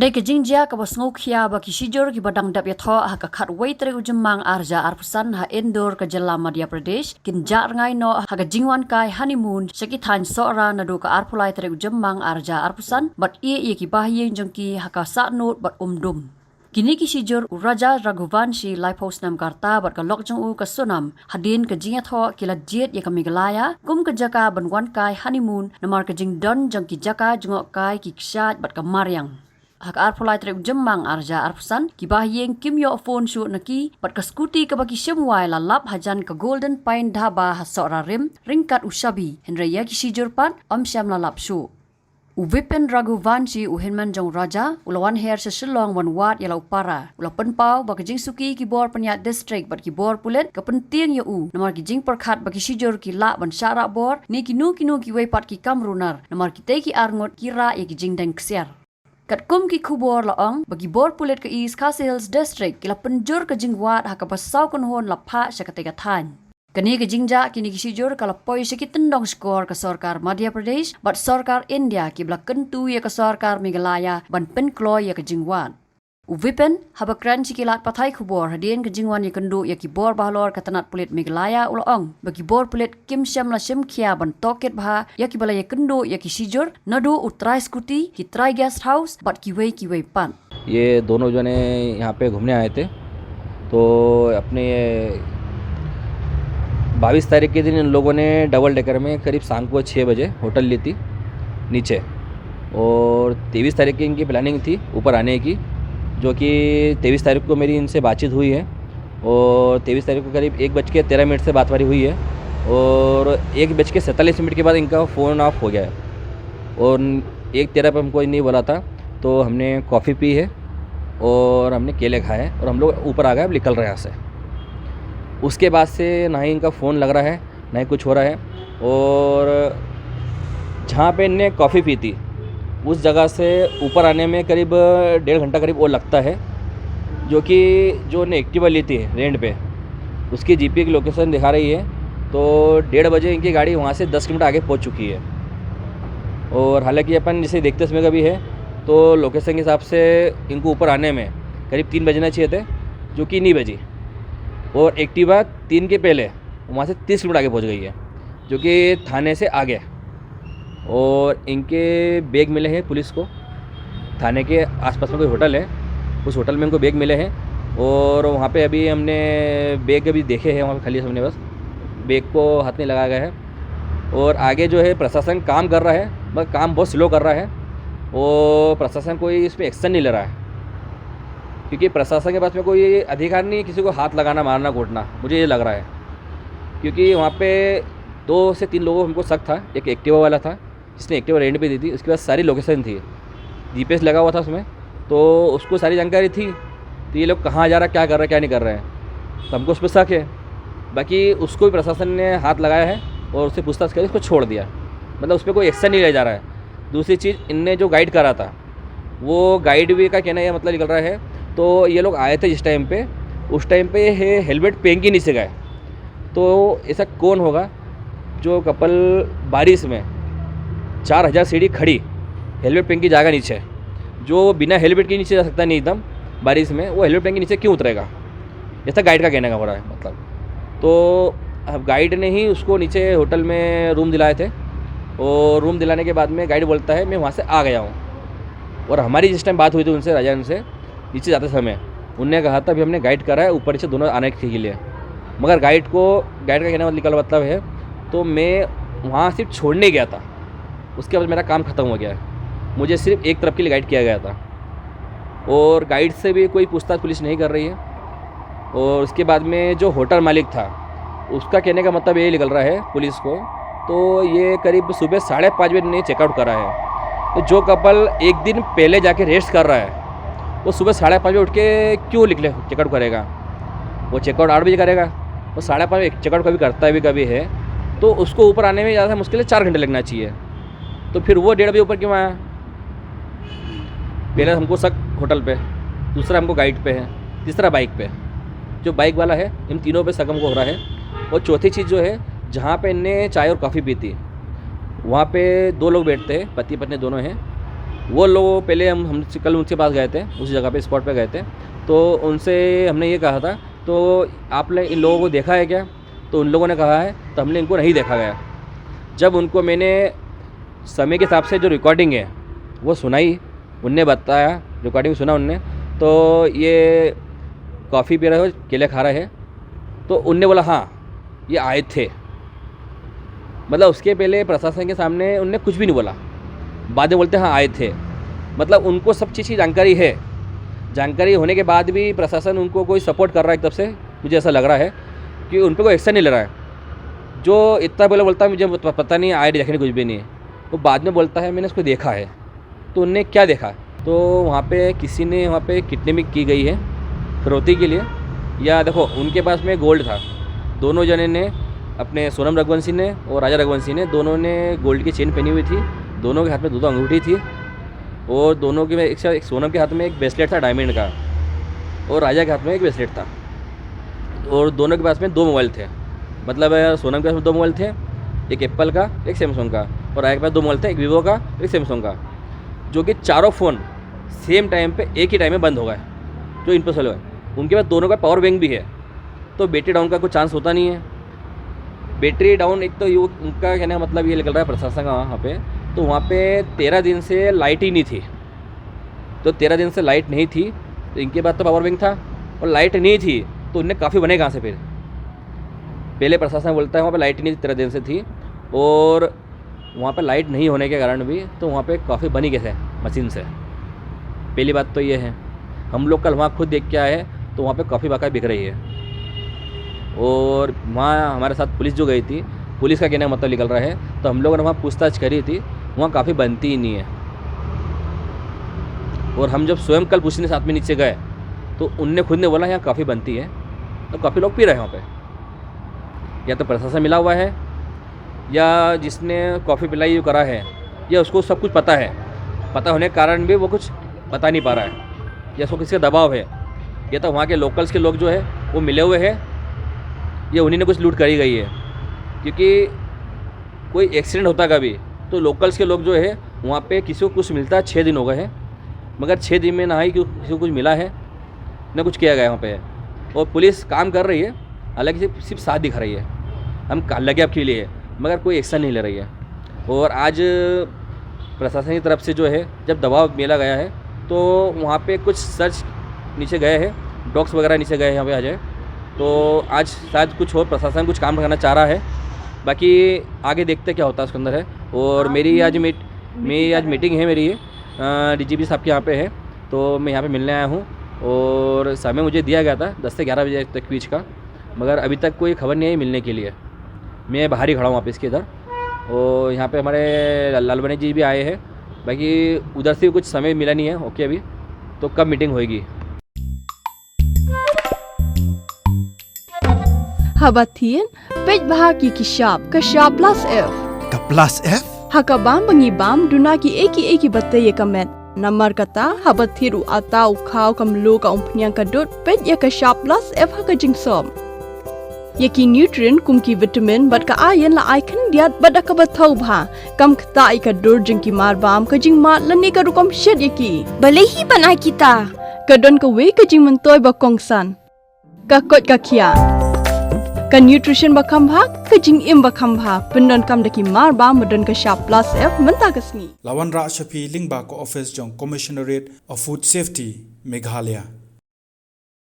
Kedai ke jingjia ke bos ngokia baki sijur ki badang dap yatho ha ka khat wai tere ujemang arja arpusan ha indoor ke jela Madhya Pradesh kin jar ngai no ha ka jingwan kai honeymoon seki than sora nadu ka arpulai tere ujemang arja arpusan bat ye ki bahyeng jongki ha ka sa not bat umdum. Kini ki sijur Raja Raghuvanshi Lighthouse nam karta bat ka lokjong u ka sunam hadin ka jinga tho kila jet ya ka Meghalaya kum ka jaka banwan kai honeymoon namar ka jing don jongki jaka jungok kai ki kshat bat ka Maryang. Hak arpulai trek jemang arja arpusan ki bahyeng kim yo phone shoot naki pat ka scooty ka baki shemwai la lap hajan ka Golden Pine Dhaba ha sora rim ringkat ushabi henraya ki sijur pat sham la lap shu Uvipin Raghuvanshi uhinman jong raja ulawan her sa Shillong wan wat yala upara ula penpau baka jing suki ki bor penyat district bat ki bor pulet ka penting ya u namar ki jing perkhat baki sijur ki la ban syara bor ni kinu ki wei pat ki kamrunar namar ki te ki arngot kira ya ki jing deng ksiar kat kum ki kubor laong bagi bor pulet ke East Khasi Hills District kila penjur ke jingwat ha ka pasau kon hon la pha syakatega than kani ke jingja kini ki sijur kala poi syaki tendong skor ke sarkar Madhya Pradesh bat sarkar India ki bla kentu ya ke sarkar Meghalaya ban pen kloy ya ke jingwat Uvipin habakran sikilat pathai kubor hadin ke jingwan ya kendu ya ki bor bahlor ka tanat pulit Meghalaya ulaong bagi bor pulit kim syam la syam khia ban toket bha ya ki bala ya kendu ya ki sijur nadu utrai scooty ki trai guest house bat ki wei pan ये दोनों जने यहाँ पे घूमने आए थे तो अपने 22 तारीख के दिन इन लोगों ने डबल डेकर में करीब शाम को 6 बजे होटल ली थी नीचे और 23 तारीख की इनकी प्लानिंग थी ऊपर आने की जो कि 23 तारीख को मेरी इनसे बातचीत हुई है और 23 तारीख को करीब 1:13 से बातवारी हुई है और 1:47 के बाद इनका फ़ोन ऑफ हो गया है और 1:13 पर हमको नहीं बोला था तो हमने कॉफ़ी पी है और हमने केले खाए और हम लोग ऊपर आ गए अब निकल रहे हैं यहाँ से उसके बाद से ना ही इनका फ़ोन लग रहा है ना ही कुछ हो रहा है और जहाँ पे इनने कॉफ़ी पी थी उस जगह से ऊपर आने में करीब 1.5 घंटा करीब और लगता है जो कि जो ने एक्टिवा ली थी रेंट पे उसकी जीपी की लोकेशन दिखा रही है तो 1:30 बजे इनकी गाड़ी वहाँ से 10 किलोमीटर आगे पहुँच चुकी है और हालांकि अपन जिसे देखते समय का भी है तो लोकेशन के हिसाब से इनको ऊपर आने में करीब 3 बजना चाहिए थे जो कि नहीं बजी और एक्टिवा 3 के पहले वहाँ से 30 किलोमीटर आगे पहुँच गई है जो कि थाने से आगे और इनके बैग मिले हैं पुलिस को थाने के आसपास में कोई होटल है उस होटल में इनको बैग मिले हैं और वहाँ पे अभी हमने बैग अभी देखे हैं वहाँ पे खाली हमने बस बैग को हाथ में लगाया गया है और आगे जो है प्रशासन काम कर रहा है मगर काम बहुत स्लो कर रहा है और प्रशासन कोई इसमें एक्शन नहीं ले रहा है क्योंकि प्रशासन के पास में कोई अधिकार नहीं किसी को हाथ लगाना मारना कूटना मुझे ये लग रहा है क्योंकि वहाँ पे 2 से 3 लोगों को हमको शक था एक एक्टिवा वाला था जिसने एक्टिवा रेंट पे दी थी उसके बाद सारी लोकेशन थी जीपीएस लगा हुआ था उसमें तो उसको सारी जानकारी थी तो ये लोग कहाँ जा रहा क्या कर रहा क्या नहीं कर रहे हैं तो हमको उस पर शक है बाकी उसको भी प्रशासन ने हाथ लगाया है और उससे पूछताछ कर उसको छोड़ दिया मतलब उस पर कोई एक्शन नहीं लिया जा रहा है दूसरी चीज़ इनने जो गाइड करा था वो गाइड भी का कहना यह मतलब निकल रहा है तो ये लोग आए थे जिस टाइम पे उस टाइम पे हेलमेट पहन के नीचे गए तो ऐसा कौन होगा जो कपल बारिश में 4000 सीढ़ी खड़ी हेलमेट पहन के जाएगा नीचे जो बिना हेलमेट के नीचे जा सकता नहीं एकदम बारिश में वो हेलमेट पहन के नीचे क्यों उतरेगा ऐसा गाइड का कहने का हो रहा है मतलब तो अब गाइड ने ही उसको नीचे होटल में रूम दिलाए थे और रूम दिलाने के बाद में गाइड बोलता है मैं वहाँ से आ गया हूँ और हमारी जिस टाइम बात हुई थी उनसे राजा उनसे नीचे जाते समय उनने कहा था अभी हमने गाइड करा है ऊपर नीचे दोनों आने के लिए मगर गाइड का कहना मतलब है तो मैं वहाँ सिर्फ छोड़ने गया था उसके बाद मेरा काम ख़त्म हो गया है मुझे सिर्फ एक तरफ के लिए गाइड किया गया था और गाइड से भी कोई पूछताछ पुलिस नहीं कर रही है और उसके बाद में जो होटल मालिक था उसका कहने का मतलब ये निकल रहा है पुलिस को तो ये करीब सुबह 5:30 बजे ने चेकआउट करा है तो जो कपल एक दिन पहले जाके रेस्ट कर रहा है वो सुबह 5:30 बजे उठ के क्यों निकले चेकआउट करेगा वो चेकआउट 8 बजे करेगा वो 5:30 चेकआउट कभी करता है भी कभी है तो उसको ऊपर आने में ज़्यादा मुश्किल है 4 घंटे लगना चाहिए तो फिर वो 1:30 बजे ऊपर क्यों आया पहले हमको शक होटल पे दूसरा हमको गाइड पे है तीसरा बाइक पे जो बाइक वाला है इन तीनों पे शक हमको हो रहा है और चौथी चीज़ जो है जहाँ पे इनने चाय और कॉफ़ी पी थी वहाँ पे 2 लोग बैठते हैं पति पत्नी दोनों हैं वो लोग पहले हम कल उनके पास गए थे, उस जगह पे स्पॉट पे गए थे, तो उनसे हमने ये कहा था तो आपने इन लोगों को देखा है क्या, तो उन लोगों ने कहा है तो हमने इनको नहीं देखा गया। जब उनको मैंने समय के हिसाब से जो रिकॉर्डिंग है वो सुनाई, उनने बताया, रिकॉर्डिंग सुना उनने, तो ये कॉफ़ी पी रहे हो, केले खा रहे हैं, तो उनने बोला हाँ ये आए थे। मतलब उसके पहले प्रशासन के सामने उनने कुछ भी नहीं बोला, बाद में बोलते हाँ आए थे। मतलब उनको सब चीज़ की जानकारी है। जानकारी होने के बाद भी प्रशासन उनको कोई सपोर्ट कर रहा है, तब से मुझे ऐसा लग रहा है कि उन पर कोई एक्शन नहीं ले रहा है। जो इतना पहले बोलता है मुझे पता नहीं, आए देखने कुछ भी नहीं है, वो बाद में बोलता है मैंने उसको देखा है। तो उनने क्या देखा, तो वहाँ पे किसी ने वहाँ पे किडनैपिंग की गई है फिरौती के लिए, या देखो उनके पास में गोल्ड था। दोनों जने ने, अपने सोनम रघुवंशी ने और राजा रघुवंशी ने, दोनों ने गोल्ड की चेन पहनी हुई थी, दोनों के हाथ में 2 अंगूठी थी, और दोनों के एक सोनम के हाथ में एक ब्रेसलेट था डायमंड का, और राजा के हाथ में एक ब्रेसलेट था, और दोनों के पास में 2 मोबाइल थे। मतलब सोनम के पास में 2 मोबाइल थे, एक एप्पल का, एक सैमसंग का, और राजा के पास 2 मोबाइल थे, एक वीवो का, एक सैमसंग का, जो कि चारों फ़ोन सेम टाइम पे एक ही टाइम में बंद हो गए, जो इम्पॉसिबल है। उनके पास दोनों का पावर बैंक भी है, तो बैटरी डाउन का कोई चांस होता नहीं है। बैटरी डाउन, एक तो ये उनका कहने का मतलब ये निकल रहा है प्रशासन का वहाँ पे, तो वहाँ पे 13 दिन से लाइट ही नहीं थी। तो 13 दिन से लाइट नहीं थी, तो इनके पास तो पावर बैंक था और लाइट नहीं थी, तो उनने काफ़ी बने कहाँ से फिर। पहले प्रशासन बोलता है वहाँ पे लाइट ही नहीं 13 दिन से थी, और वहाँ पे लाइट नहीं होने के कारण भी तो वहाँ पे काफ़ी बनी कैसे मशीन से। पहली बात तो ये है। हम लोग कल वहाँ खुद देख के आए हैं, तो वहाँ पे काफ़ी बाकायदा बिक रही है, और वहाँ हमारे साथ पुलिस जो गई थी, पुलिस का कहने का मतलब निकल रहा है, तो हम लोगों ने वहाँ पूछताछ करी थी, वहाँ काफ़ी बनती ही नहीं है। और हम जब स्वयं कल पूछने साथ में नीचे गए, तो उनने खुद ने बोला यहाँ काफ़ी बनती है, तो काफ़ी लोग पी रहे हैं वहाँ पे। या तो प्रशासन मिला हुआ है, या जिसने कॉफ़ी पिलाई जो करा है, या उसको सब कुछ पता है, पता होने के कारण भी वो कुछ बता नहीं पा रहा है, या उसको किसी का दबाव है, या तो वहाँ के लोकल्स के लोग जो है वो मिले हुए हैं, या उन्हीं ने कुछ लूट करी गई है। क्योंकि कोई एक्सीडेंट होता कभी, तो लोकल्स के लोग जो है वहाँ पे किसी को कुछ मिलता है, 6 दिन हो गए हैं, मगर 6 दिन में ना ही किसी को कुछ मिला है, ना कुछ किया गया वहाँ पे। और पुलिस काम कर रही है, हालांकि सिर्फ साथ दिखा रही है, हम लगे आपके लिए, मगर कोई एक्शन नहीं ले रही है। और आज प्रशासन की तरफ से जो है जब दबाव मिला गया है, तो वहाँ पे कुछ सर्च नीचे गए हैं, डॉग्स वगैरह नीचे गए हैं यहाँ पे आज है, तो आज शायद कुछ और प्रशासन कुछ काम करना चाह रहा है। बाकी आगे देखते क्या होता है उसके अंदर है। और मेरी आज मीटिंग है मेरी, DGP साहब के यहाँ पे है, तो मैं यहाँ पे मिलने आया हूँ। और समय मुझे दिया गया था 10 से 11 बजे तक बीच का, मगर अभी तक कोई खबर नहीं आई मिलने के लिए। मैं बाहर ही खड़ा हूँ ऑफिस के इधर, और यहाँ पे हमारे लालबनी जी भी आए हैं। बाकी उधर से कुछ समय मिला नहीं है ओके अभी, तो कब मीटिंग होएगी। Habatin, pej bahagi kishap, kashap plus F. Ka plus F? Hakabam bangibam dunaki eki bataya kamet. Namar kata habathiru atau kau kamlu ka umpnyang kadut pej ya kashap plus F haka jingsom. Yaki nutrient kumki vitamin bat ka ayan la icon diat bat ka bathau bha. Kam kata ika dur jingki marbam ka jingmat lani ka rukom shed yaki. Balehi banai kita. Kadon ka we ka jingmentoy ba kongsan. Ka kot ka kia. Ka nutrition bakam bhag, ka jing im bakam bhag, pendon kam daki mar ba medon ka sharp plus F menta kasni. Lawan Ra Shafi Lingba ko office jong Commissionerate of Food Safety Meghalaya.